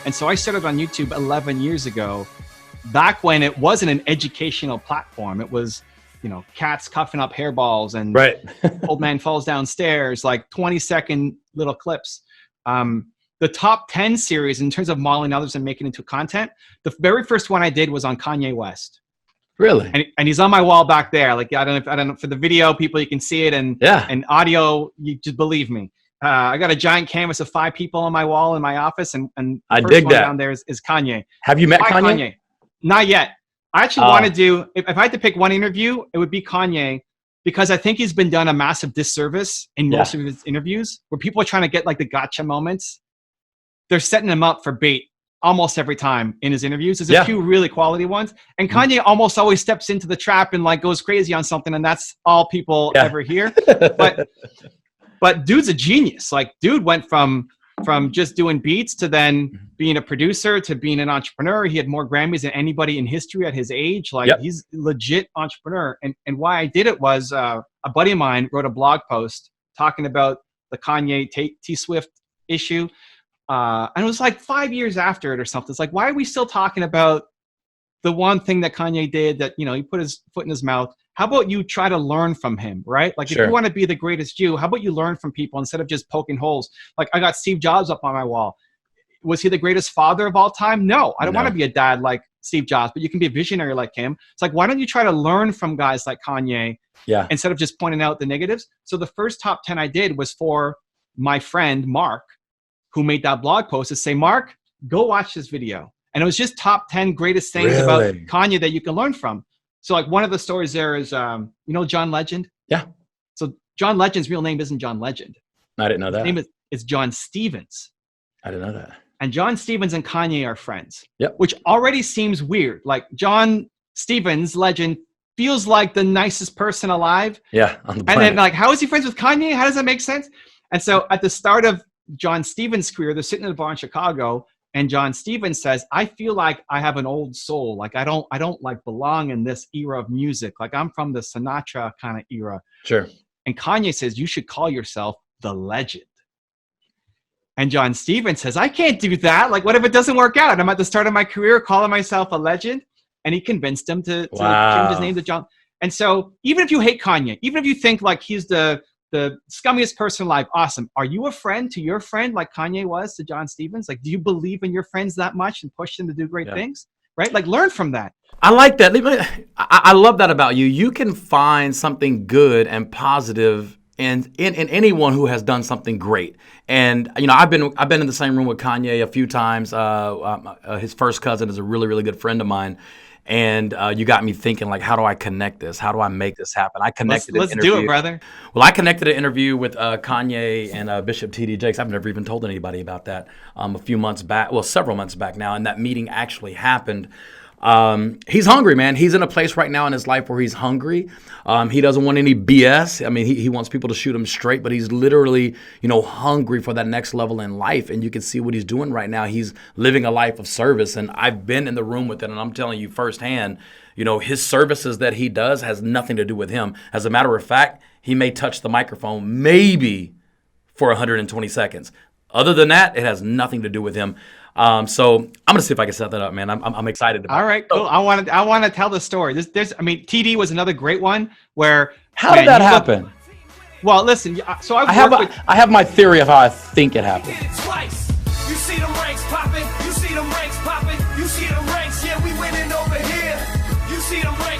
And so I started on YouTube 11 years ago, back when it wasn't an educational platform. It was, you know, cats cuffing up hairballs and old man falls downstairs, like 20-second little clips. The top 10 series in terms of modeling others and making it into content, the very first one I did was on Kanye West. Really? And he's on my wall back there. Like, I don't know for the video people, you can see it, and audio, you just believe me. I got a giant canvas of 5 people on my wall in my office, and I the dig first one that. down there is Kanye. Have you met Kanye? Not yet. I actually want to do, if I had to pick one interview, it would be Kanye, because I think he's been done a massive disservice in most of his interviews, where people are trying to get like the gotcha moments. They're setting him up for bait almost every time in his interviews. There's a few really quality ones. And Kanye almost always steps into the trap and like goes crazy on something, and that's all people ever hear. But dude's a genius. Like, dude went from just doing beats to then being a producer to being an entrepreneur. He had more Grammys than anybody in history at his age. Like, he's a legit entrepreneur. And why I did it was a buddy of mine wrote a blog post talking about the Kanye T-Swift issue. And it was like 5 years after it or something. It's like, why are we still talking about the one thing that Kanye did that, you know, he put his foot in his mouth? How about you try to learn from him, right? Like, if you want to be the greatest you, how about you learn from people instead of just poking holes? Like, I got Steve Jobs up on my wall. Was he the greatest father of all time? No, I don't want to be a dad like Steve Jobs, but you can be a visionary like him. It's like, why don't you try to learn from guys like Kanye instead of just pointing out the negatives? So the first top 10 I did was for my friend, Mark, who made that blog post, to say, Mark, go watch this video. And it was just top 10 greatest things about Kanye that you can learn from. So like, one of the stories there is, you know, John Legend? Yeah. So John Legend's real name isn't John Legend. I didn't know that. His name is John Stevens. I didn't know that. And John Stevens and Kanye are friends. Yep. Which already seems weird. Like, John Stevens, Legend, feels like the nicest person alive. Yeah. On the planet. And then like, how is he friends with Kanye? How does that make sense? And so at the start of John Stevens' career, they're sitting in a bar in Chicago, and John Stevens says, I feel like I have an old soul. Like, I don't like belong in this era of music. Like, I'm from the Sinatra kind of era. Sure. And Kanye says, you should call yourself the legend. And John Stevens says, I can't do that. Like, what if it doesn't work out? I'm at the start of my career calling myself a legend. And he convinced him to change his name to John. And so even if you hate Kanye, even if you think like he's the scummiest person alive, awesome. Are you a friend to your friend like Kanye was to John Stevens? Like, do you believe in your friends that much and push them to do great things? Right? Like, learn from that. I like that. I love that about you. You can find something good and positive in anyone who has done something great. And, you know, I've been in the same room with Kanye a few times. His first cousin is a really, really good friend of mine. And you got me thinking, like, how do I connect this? How do I make this happen? I connected Let's do it, brother. Well, I connected an interview with Kanye and Bishop T.D. Jakes. I've never even told anybody about that a few months back. Well, several months back now. And that meeting actually happened. He's hungry, man. He's in a place right now in his life where he's hungry. He doesn't want any BS. I mean, he wants people to shoot him straight, but he's literally, you know, hungry for that next level in life. And you can see what he's doing right now. He's living a life of service. And I've been in the room with it, and I'm telling you firsthand, you know, his services that he does has nothing to do with him. As a matter of fact, he may touch the microphone maybe for 120 seconds. Other than that, it has nothing to do with him. So I'm gonna see if I can set that up, man. I'm excited about it. All right, cool. I want to tell the story. I mean, TD was another great one where. How did that happen? Well, listen. So I have my theory of how I think it happened. You see them ranks popping. You see them ranks popping. You see them ranks. Yeah, we winning over here. You see them ranks.